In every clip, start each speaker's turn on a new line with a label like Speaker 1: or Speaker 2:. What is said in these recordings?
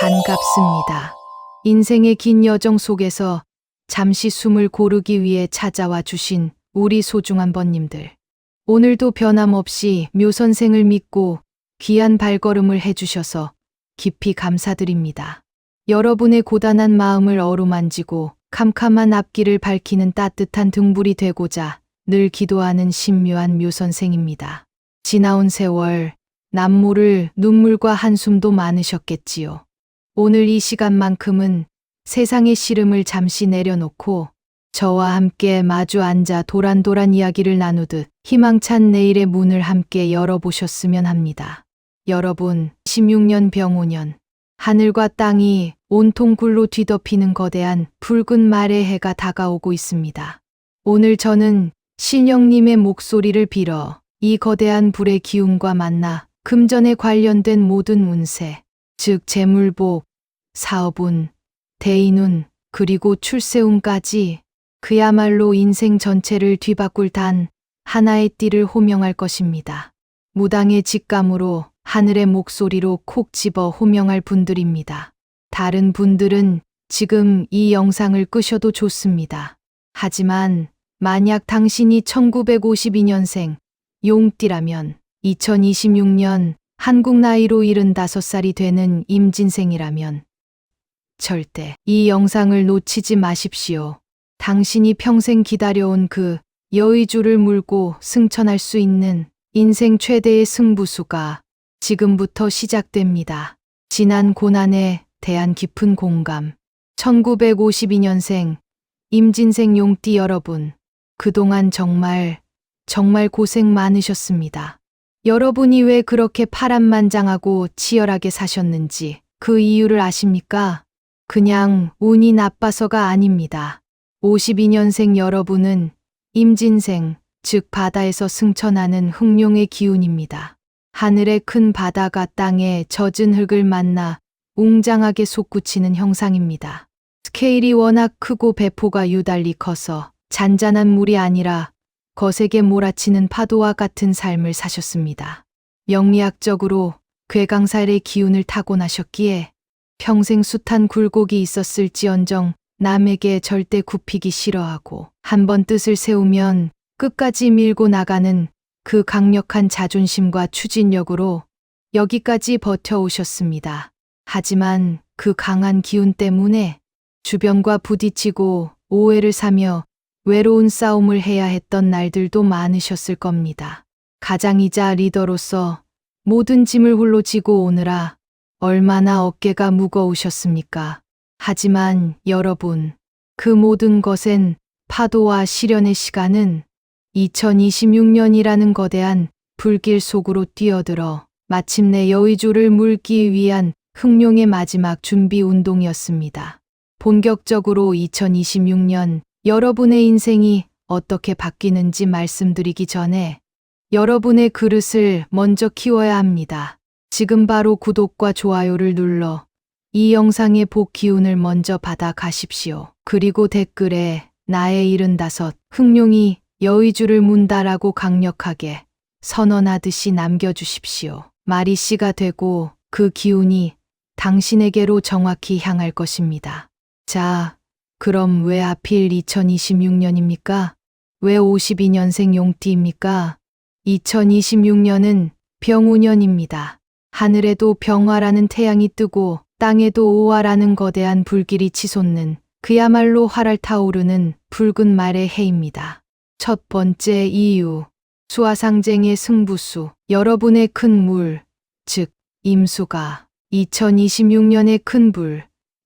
Speaker 1: 반갑습니다. 인생의 긴 여정 속에서 잠시 숨을 고르기 위해 찾아와 주신 우리 소중한 번님들. 오늘도 변함없이 묘 선생을 믿고 귀한 발걸음을 해주셔서 깊이 감사드립니다. 여러분의 고단한 마음을 어루만지고 캄캄한 앞길을 밝히는 따뜻한 등불이 되고자 늘 기도하는 신묘한 묘 선생입니다. 지나온 세월, 남모를 눈물과 한숨도 많으셨겠지요. 오늘 이 시간만큼은 세상의 시름을 잠시 내려놓고 저와 함께 마주 앉아 도란도란 이야기를 나누듯 희망찬 내일의 문을 함께 열어보셨으면 합니다. 여러분, 16년 병오년, 하늘과 땅이 온통 굴로 뒤덮이는 거대한 붉은 말의 해가 다가오고 있습니다. 오늘 저는 신령님의 목소리를 빌어 이 거대한 불의 기운과 만나 금전에 관련된 모든 운세, 즉 재물복, 사업운, 대인운, 그리고 출세운까지 그야말로 인생 전체를 뒤바꿀 단 하나의 띠를 호명할 것입니다. 무당의 직감으로 하늘의 목소리로 콕 집어 호명할 분들입니다. 다른 분들은 지금 이 영상을 끄셔도 좋습니다. 하지만 만약 당신이 1952년생 용띠라면 2026년 한국 나이로 75살이 되는 임진생이라면 절대 이 영상을 놓치지 마십시오. 당신이 평생 기다려온 그 여의주를 물고 승천할 수 있는 인생 최대의 승부수가 지금부터 시작됩니다. 지난 고난에 대한 깊은 공감. 1952년생 임진생 용띠 여러분, 그동안 정말 고생 많으셨습니다. 여러분이 왜 그렇게 파란만장하고 치열하게 사셨는지 그 이유를 아십니까? 그냥 운이 나빠서가 아닙니다. 52년생 여러분은 임진생, 즉 바다에서 승천하는 흑룡의 기운입니다. 하늘의 큰 바다가 땅에 젖은 흙을 만나 웅장하게 솟구치는 형상입니다. 스케일이 워낙 크고 배포가 유달리 커서 잔잔한 물이 아니라 거세게 몰아치는 파도와 같은 삶을 사셨습니다. 명리학적으로 괴강살의 기운을 타고나셨기에 평생 숱한 굴곡이 있었을지언정 남에게 절대 굽히기 싫어하고 한번 뜻을 세우면 끝까지 밀고 나가는 그 강력한 자존심과 추진력으로 여기까지 버텨오셨습니다. 하지만 그 강한 기운 때문에 주변과 부딪히고 오해를 사며 외로운 싸움을 해야 했던 날들도 많으셨을 겁니다. 가장이자 리더로서 모든 짐을 홀로 지고 오느라 얼마나 어깨가 무거우셨습니까? 하지만 여러분, 그 모든 것엔 파도와 시련의 시간은 2026년이라는 거대한 불길 속으로 뛰어들어 마침내 여의주를 물기 위한 흑룡의 마지막 준비 운동이었습니다. 본격적으로 2026년 여러분의 인생이 어떻게 바뀌는지 말씀드리기 전에 여러분의 그릇을 먼저 키워야 합니다. 지금 바로 구독과 좋아요를 눌러 이 영상의 복 기운을 먼저 받아 가십시오. 그리고 댓글에 나의 75 흑룡이 여의주를 문다라고 강력하게 선언하듯이 남겨주십시오. 말이 씨가 되고 그 기운이 당신에게로 정확히 향할 것입니다. 자, 그럼 왜 하필 2026년입니까? 왜 52년생 용띠입니까? 2026년은 병오년입니다. 하늘에도 병화라는 태양이 뜨고 땅에도 오화라는 거대한 불길이 치솟는 그야말로 활활 타오르는 붉은 말의 해입니다. 첫 번째 이유, 수화상쟁의 승부수, 여러분의 큰 물, 즉 임수가 2026년의 큰 불,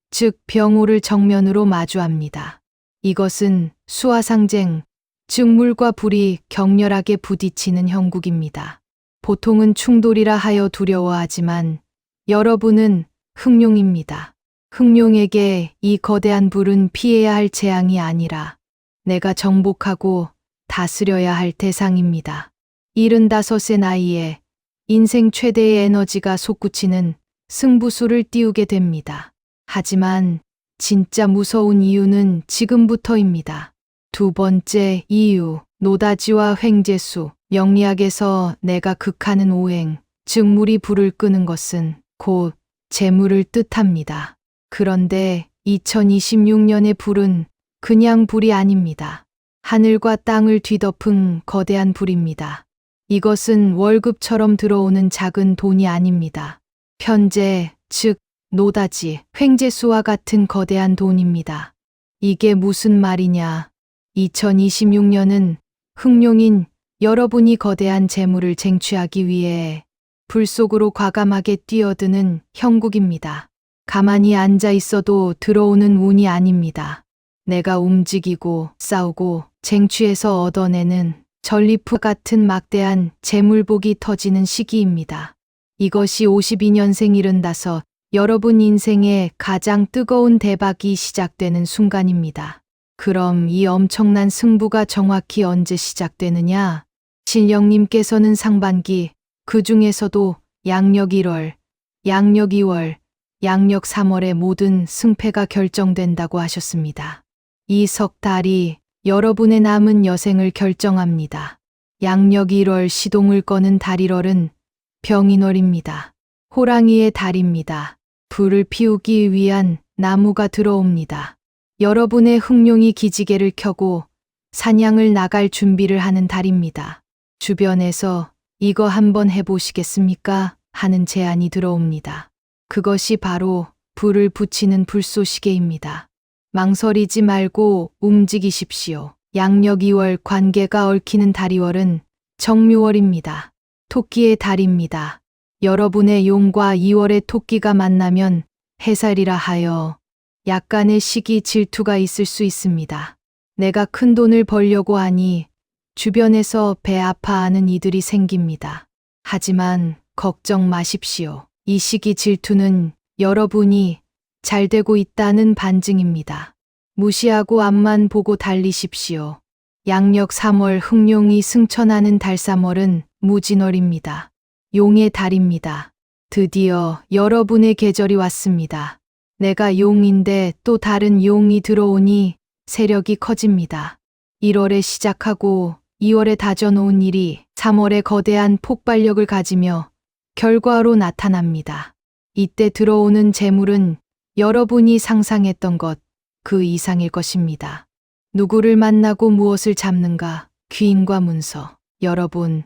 Speaker 1: 즉 병오를 정면으로 마주합니다. 이것은 수화상쟁, 즉 물과 불이 격렬하게 부딪히는 형국입니다. 보통은 충돌이라 하여 두려워하지만 여러분은 흑룡입니다. 흑룡에게 이 거대한 불은 피해야 할 재앙이 아니라 내가 정복하고 다스려야 할 대상입니다. 75의 나이에 인생 최대의 에너지가 솟구치는 승부수를 띄우게 됩니다. 하지만 진짜 무서운 이유는 지금부터입니다. 두 번째 이유, 노다지와 횡재수. 명리학에서 내가 극하는 오행, 즉 물이 불을 끄는 것은 곧 재물을 뜻합니다. 그런데 2026년의 불은 그냥 불이 아닙니다. 하늘과 땅을 뒤덮은 거대한 불입니다. 이것은 월급처럼 들어오는 작은 돈이 아닙니다. 편재, 즉 노다지, 횡재수와 같은 거대한 돈입니다. 이게 무슨 말이냐? 2026년은 흑룡인 여러분이 거대한 재물을 쟁취하기 위해 불 속으로 과감하게 뛰어드는 형국입니다. 가만히 앉아 있어도 들어오는 운이 아닙니다. 내가 움직이고 싸우고 쟁취해서 얻어내는 전리품 같은 막대한 재물복이 터지는 시기입니다. 이것이 52년생 75 여러분 인생의 가장 뜨거운 대박이 시작되는 순간입니다. 그럼 이 엄청난 승부가 정확히 언제 시작되느냐? 신령님께서는 상반기, 그 중에서도 양력 1월, 양력 2월, 양력 3월의 모든 승패가 결정된다고 하셨습니다. 이 석 달이 여러분의 남은 여생을 결정합니다. 양력 1월 시동을 거는 달 1월은 병인월입니다. 호랑이의 달입니다. 불을 피우기 위한 나무가 들어옵니다. 여러분의 흑룡이 기지개를 켜고 사냥을 나갈 준비를 하는 달입니다. 주변에서 이거 한번 해보시겠습니까? 하는 제안이 들어옵니다. 그것이 바로 불을 붙이는 불쏘시개입니다. 망설이지 말고 움직이십시오. 양력 2월 관계가 얽히는 달 2월은 정묘월입니다. 토끼의 달입니다. 여러분의 용과 2월의 토끼가 만나면 해살이라 하여 약간의 시기 질투가 있을 수 있습니다. 내가 큰 돈을 벌려고 하니 주변에서 배 아파하는 이들이 생깁니다. 하지만 걱정 마십시오. 이 시기 질투는 여러분이 잘 되고 있다는 반증입니다. 무시하고 앞만 보고 달리십시오. 양력 3월 흑룡이 승천하는 달 3월은 무진월입니다. 용의 달입니다. 드디어 여러분의 계절이 왔습니다. 내가 용인데 또 다른 용이 들어오니 세력이 커집니다. 1월에 시작하고 2월에 다져놓은 일이 3월에 거대한 폭발력을 가지며 결과로 나타납니다. 이때 들어오는 재물은 여러분이 상상했던 것 그 이상일 것입니다. 누구를 만나고 무엇을 잡는가? 귀인과 문서. 여러분,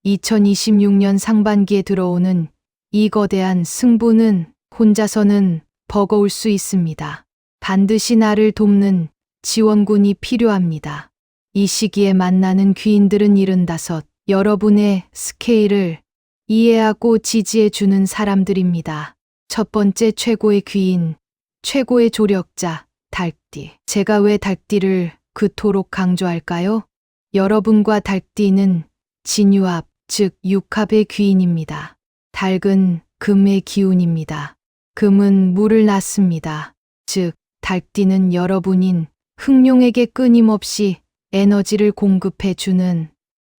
Speaker 1: 2026년 상반기에 들어오는 이 거대한 승부는 혼자서는 버거울 수 있습니다. 반드시 나를 돕는 지원군이 필요합니다. 이 시기에 만나는 귀인들은 75, 여러분의 스케일을 이해하고 지지해 주는 사람들입니다. 첫 번째 최고의 귀인, 최고의 조력자, 달띠. 제가 왜 달띠를 그토록 강조할까요? 여러분과 달띠는 진유합, 즉 육합의 귀인입니다. 닭은 금의 기운입니다. 금은 물을 낳습니다. 즉 달띠는 여러분인 흑룡에게 끊임없이 에너지를 공급해 주는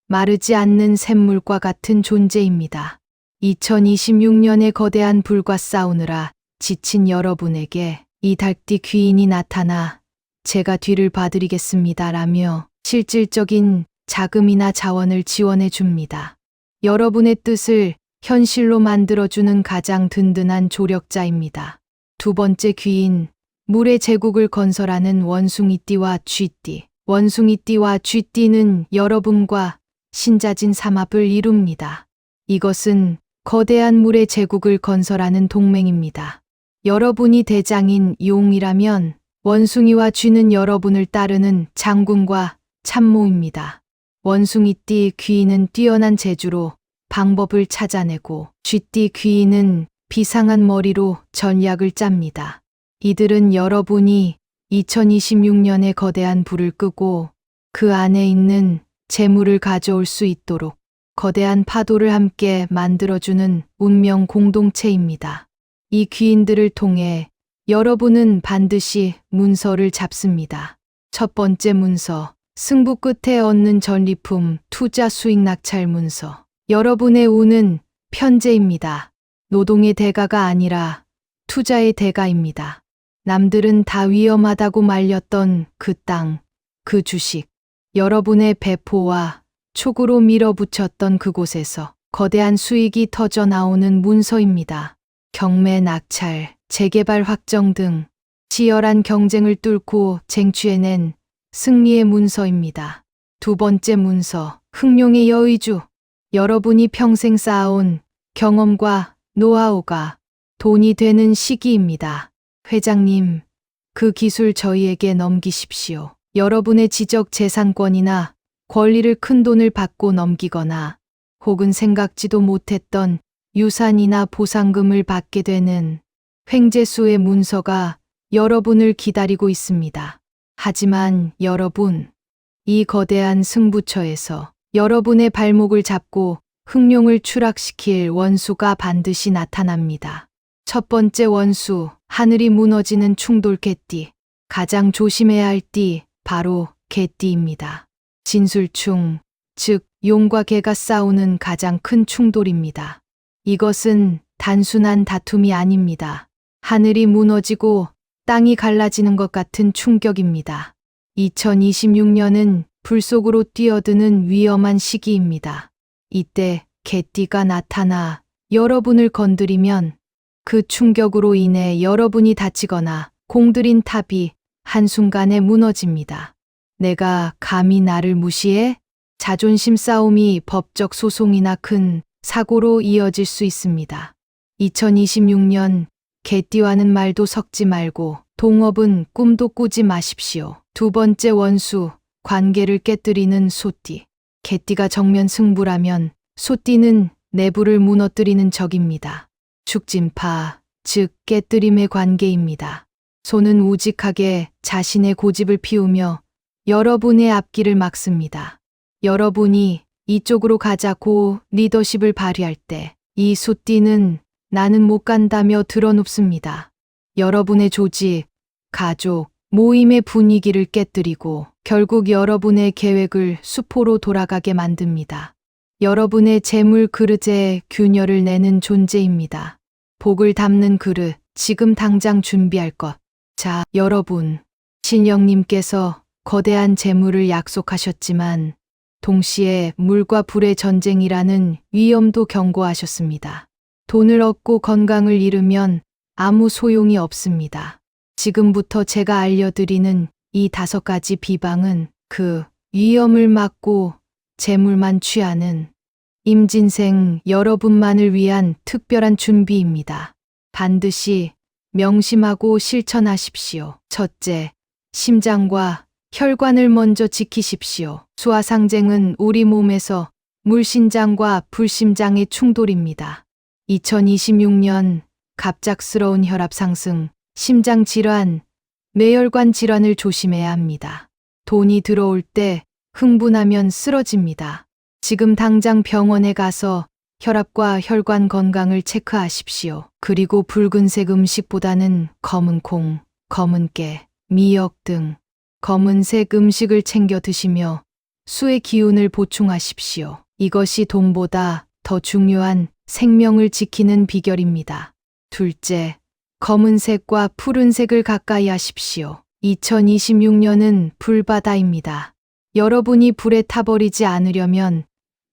Speaker 1: 마르지 않는 샘물과 같은 존재입니다. 2026년에 거대한 불과 싸우느라 지친 여러분에게 이 달띠 귀인이 나타나 제가 뒤를 봐드리겠습니다라며 실질적인 자금이나 자원을 지원해 줍니다. 여러분의 뜻을 현실로 만들어주는 가장 든든한 조력자입니다. 두 번째 귀인, 물의 제국을 건설하는 원숭이띠와 쥐띠. 원숭이띠와 쥐띠는 여러분과 신자진 삼합을 이룹니다. 이것은 거대한 물의 제국을 건설하는 동맹입니다. 여러분이 대장인 용이라면 원숭이와 쥐는 여러분을 따르는 장군과 참모입니다. 원숭이띠 귀인은 뛰어난 재주로 방법을 찾아내고 쥐띠 귀인은 비상한 머리로 전략을 짭니다. 이들은 여러분이 2026년에 거대한 불을 끄고 그 안에 있는 재물을 가져올 수 있도록 거대한 파도를 함께 만들어주는 운명 공동체입니다. 이 귀인들을 통해 여러분은 반드시 문서를 잡습니다. 첫 번째 문서, 승부 끝에 얻는 전리품, 투자 수익 낙찰 문서. 여러분의 운은 편재입니다. 노동의 대가가 아니라 투자의 대가입니다. 남들은 다 위험하다고 말렸던 그 땅, 그 주식, 여러분의 배포와 촉으로 밀어붙였던 그곳에서 거대한 수익이 터져 나오는 문서입니다. 경매 낙찰, 재개발 확정 등 치열한 경쟁을 뚫고 쟁취해낸 승리의 문서입니다. 두 번째 문서, 흥룡의 여의주. 여러분이 평생 쌓아온 경험과 노하우가 돈이 되는 시기입니다. 회장님, 그 기술 저희에게 넘기십시오. 여러분의 지적 재산권이나 권리를 큰 돈을 받고 넘기거나 혹은 생각지도 못했던 유산이나 보상금을 받게 되는 횡재수의 문서가 여러분을 기다리고 있습니다. 하지만 여러분, 이 거대한 승부처에서 여러분의 발목을 잡고 흥룡을 추락시킬 원수가 반드시 나타납니다. 첫 번째 원수, 하늘이 무너지는 충돌 개띠. 가장 조심해야 할 띠, 바로 개띠입니다. 진술충, 즉 용과 개가 싸우는 가장 큰 충돌입니다. 이것은 단순한 다툼이 아닙니다. 하늘이 무너지고 땅이 갈라지는 것 같은 충격입니다. 2026년은 불 속으로 뛰어드는 위험한 시기입니다. 이때 개띠가 나타나 여러분을 건드리면 그 충격으로 인해 여러분이 다치거나 공들인 탑이 한순간에 무너집니다. 내가 감히 나를 무시해? 자존심 싸움이 법적 소송이나 큰 사고로 이어질 수 있습니다. 2026년 개띠와는 말도 섞지 말고 동업은 꿈도 꾸지 마십시오. 두 번째 원수, 관계를 깨뜨리는 소띠. 개띠가 정면 승부라면 소띠는 내부를 무너뜨리는 적입니다. 축진파, 즉 깨뜨림의 관계입니다. 소는 우직하게 자신의 고집을 피우며 여러분의 앞길을 막습니다. 여러분이 이쪽으로 가자고 리더십을 발휘할 때 이 소띠는 나는 못 간다며 드러눕습니다. 여러분의 조직, 가족, 모임의 분위기를 깨뜨리고 결국 여러분의 계획을 수포로 돌아가게 만듭니다. 여러분의 재물 그릇에 균열을 내는 존재입니다. 복을 담는 그릇, 지금 당장 준비할 것. 자, 여러분, 신령님께서 거대한 재물을 약속하셨지만 동시에 물과 불의 전쟁이라는 위험도 경고하셨습니다. 돈을 얻고 건강을 잃으면 아무 소용이 없습니다. 지금부터 제가 알려드리는 이 5가지 비방은 그 위험을 막고 재물만 취하는 임진생 여러분만을 위한 특별한 준비입니다. 반드시 명심하고 실천하십시오. 첫째, 심장과 혈관을 먼저 지키십시오. 수화상쟁은 우리 몸에서 물심장과 불심장의 충돌입니다. 2026년 갑작스러운 혈압 상승, 심장 질환, 뇌혈관 질환을 조심해야 합니다. 돈이 들어올 때 흥분하면 쓰러집니다. 지금 당장 병원에 가서 혈압과 혈관 건강을 체크하십시오. 그리고 붉은색 음식보다는 검은 콩, 검은 깨, 미역 등 검은색 음식을 챙겨 드시며 수의 기운을 보충하십시오. 이것이 돈보다 더 중요한 생명을 지키는 비결입니다. 둘째, 검은색과 푸른색을 가까이 하십시오. 2026년은 불바다입니다. 여러분이 불에 타버리지 않으려면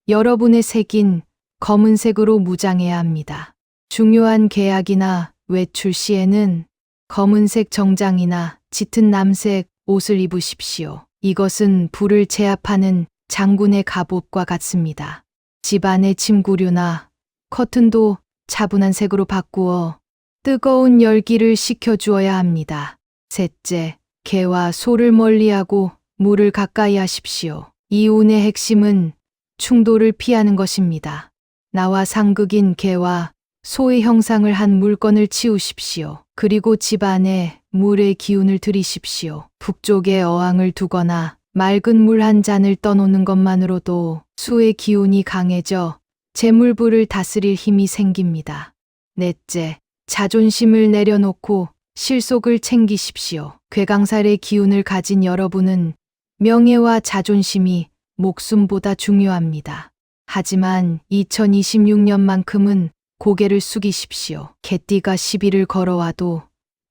Speaker 1: 여러분의 색인 검은색으로 무장해야 합니다. 중요한 계약이나 외출 시에는 검은색 정장이나 짙은 남색 옷을 입으십시오. 이것은 불을 제압하는 장군의 갑옷과 같습니다. 집안의 침구류나 커튼도 차분한 색으로 바꾸어 뜨거운 열기를 식혀주어야 합니다. 셋째, 개와 소를 멀리하고 물을 가까이 하십시오. 이 운의 핵심은 충돌을 피하는 것입니다. 나와 상극인 개와 소의 형상을 한 물건을 치우십시오. 그리고 집안에 물의 기운을 들이십시오. 북쪽에 어항을 두거나 맑은 물 한 잔을 떠놓는 것만으로도 수의 기운이 강해져 재물부를 다스릴 힘이 생깁니다. 넷째, 자존심을 내려놓고 실속을 챙기십시오. 괴강살의 기운을 가진 여러분은 명예와 자존심이 목숨보다 중요합니다. 하지만 2026년만큼은 고개를 숙이십시오. 개띠가 시비를 걸어와도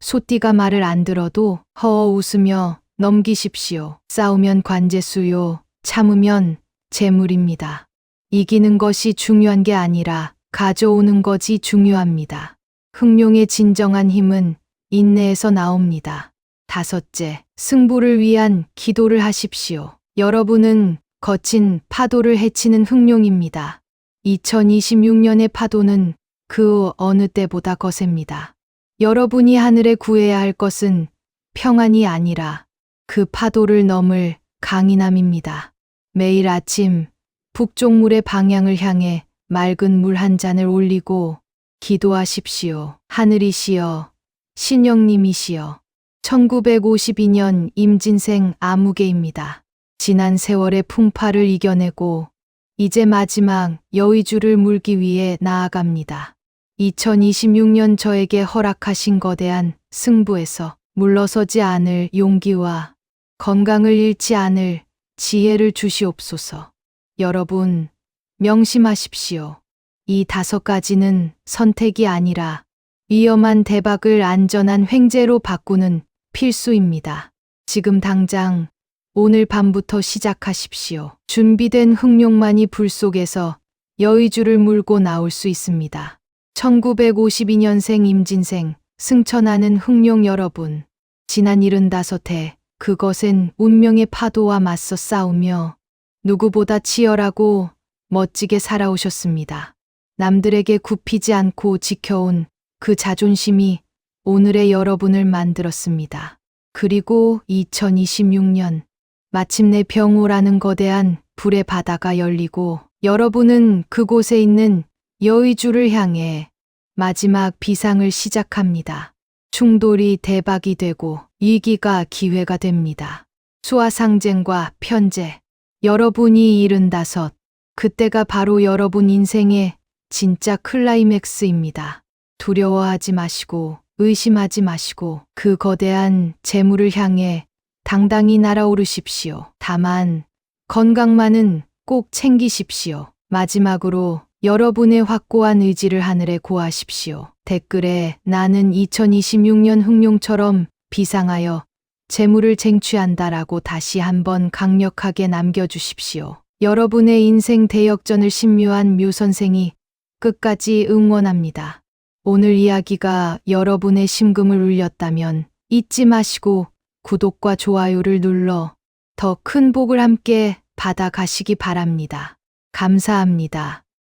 Speaker 1: 소띠가 말을 안 들어도 허어 웃으며 넘기십시오. 싸우면 관제수요, 참으면 재물입니다. 이기는 것이 중요한 게 아니라 가져오는 것이 중요합니다. 흥룡의 진정한 힘은 인내에서 나옵니다. 다섯째, 승부를 위한 기도를 하십시오. 여러분은 거친 파도를 헤치는 흥룡입니다. 2026년의 파도는 그 어느 때보다 거셉니다. 여러분이 하늘에 구해야 할 것은 평안이 아니라 그 파도를 넘을 강인함입니다. 매일 아침 북쪽물의 방향을 향해 맑은 물 한 잔을 올리고 기도하십시오. 하늘이시여, 신령님이시여. 1952년 임진생 아무개입니다. 지난 세월의 풍파를 이겨내고 이제 마지막 여의주를 물기 위해 나아갑니다. 2026년 저에게 허락하신 거대한 승부에서 물러서지 않을 용기와 건강을 잃지 않을 지혜를 주시옵소서. 여러분, 명심하십시오. 이 5가지는 선택이 아니라 위험한 대박을 안전한 횡재로 바꾸는 필수입니다. 지금 당장 오늘 밤부터 시작하십시오. 준비된 흥룡만이 불 속에서 여의주를 물고 나올 수 있습니다. 1952년생 임진생 승천하는 흥룡 여러분, 지난 75해 그것은 운명의 파도와 맞서 싸우며 누구보다 치열하고 멋지게 살아오셨습니다. 남들에게 굽히지 않고 지켜온 그 자존심이 오늘의 여러분을 만들었습니다. 그리고 2026년 마침내 병호라는 거대한 불의 바다가 열리고 여러분은 그곳에 있는 여의주를 향해 마지막 비상을 시작합니다. 충돌이 대박이 되고 위기가 기회가 됩니다. 수화상쟁과 편제, 여러분이 75, 그때가 바로 여러분 인생의 진짜 클라이맥스입니다. 두려워하지 마시고 의심하지 마시고 그 거대한 재물을 향해 당당히 날아오르십시오. 다만 건강만은 꼭 챙기십시오. 마지막으로 여러분의 확고한 의지를 하늘에 고하십시오. 댓글에 나는 2026년 흥룡처럼 비상하여 재물을 쟁취한다라고 다시 한번 강력하게 남겨주십시오. 여러분의 인생 대역전을 신묘한 묘 선생이 끝까지 응원합니다. 오늘 이야기가 여러분의 심금을 울렸다면 잊지 마시고 구독과 좋아요를 눌러 더 큰 복을 함께 받아가시기 바랍니다. 감사합니다.